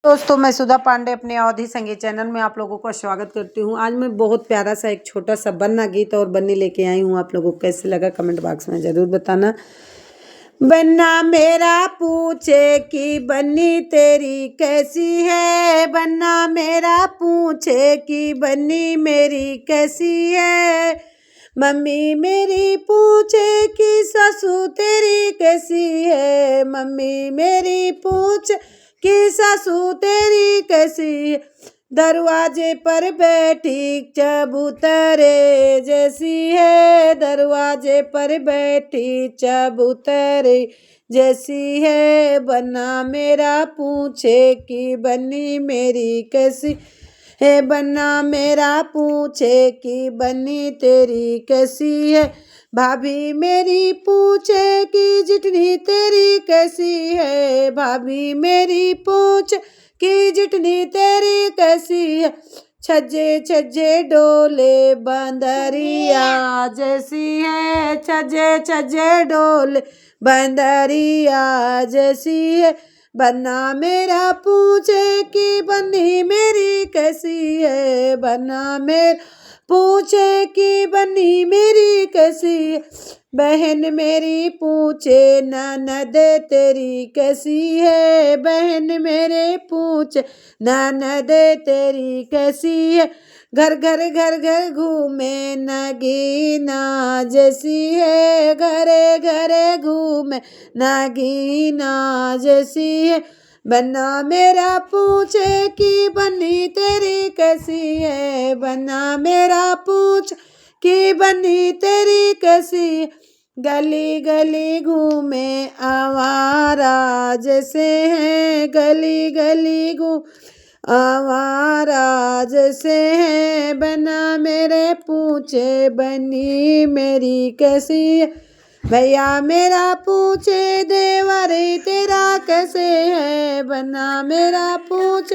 दोस्तों मैं सुधा पांडे अपने अवधि संगीत चैनल में आप लोगों का स्वागत करती हूँ। आज मैं बहुत प्यारा सा एक छोटा सा बन्ना गीत और बन्नी लेके आई हूँ। आप लोगों को कैसे लगा कमेंट बॉक्स में ज़रूर बताना। बन्ना मेरा पूछे कि बन्नी तेरी कैसी है, बन्ना मेरा पूछे कि बन्नी मेरी कैसी है। मम्मी मेरी पूछे कि सासू तेरी कैसी है, मम्मी मेरी पूछ कि सासू तेरी कैसी है। दरवाजे पर बैठी चबूतरे जैसी है, दरवाजे पर बैठी चबूतरे जैसी है। बन्ना मेरा पूछे कि बन्नी मेरी कैसी है, बन्ना मेरा पूछे कि बन्नी तेरी कैसी है। भाभी मेरी पूछे कि जितनी तेरी कैसी है, भाभी मेरी पूछ कि जितनी तेरी कैसी है। छज्जे छज्जे डोले बंदरिया जैसी है, छज्जे छज्जे डोले बंदरिया जैसी है। बन्ना मेरा पूछे कि बन्नी मेरी कैसी है, बन्ना मेरा पूछे कि बन्नी मेरी कैसी है। बहन मेरी पूछे ननद तेरी कैसी है, बहन मेरे पूछे ननद तेरी कैसी है। घर घर घर घर घूमे नगीना जैसी है, घरे घरे घूमे नगीना जैसी है। बन्ना मेरा पूछे कि बन्नी तेरी कैसी है, बन्ना मेरा पूछ कि बन्नी तेरी कैसी है। गली गली घूमे आवारा जैसे हैं, गली गली घूम आवारा जैसे हैं। बन्ना मेरे पूछे बन्नी मेरी कैसी है। भैया मेरा पूछे देवर तेरा कैसे है, बन्ना मेरा पूछ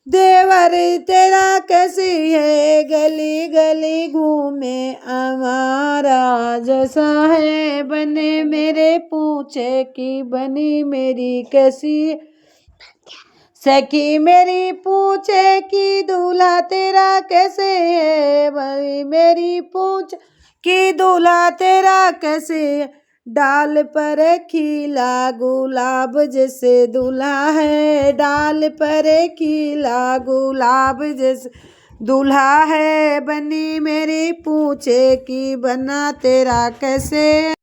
देवर तेरा कैसी है। गली गली घूमे हमारा जैसा है, बने मेरे पूछे कि बनी मेरी कैसी है। सखी मेरी पूछे कि दूल्हा तेरा कैसे है, भाई मेरी पूछ कि दूल्हा तेरा कैसे है। डाल पर खिला गुलाब जैसे दूल्हा है, डाल पर खिला गुलाब जैसे दूल्हा है। बनी मेरी पूछे कि बन्ना तेरा कैसे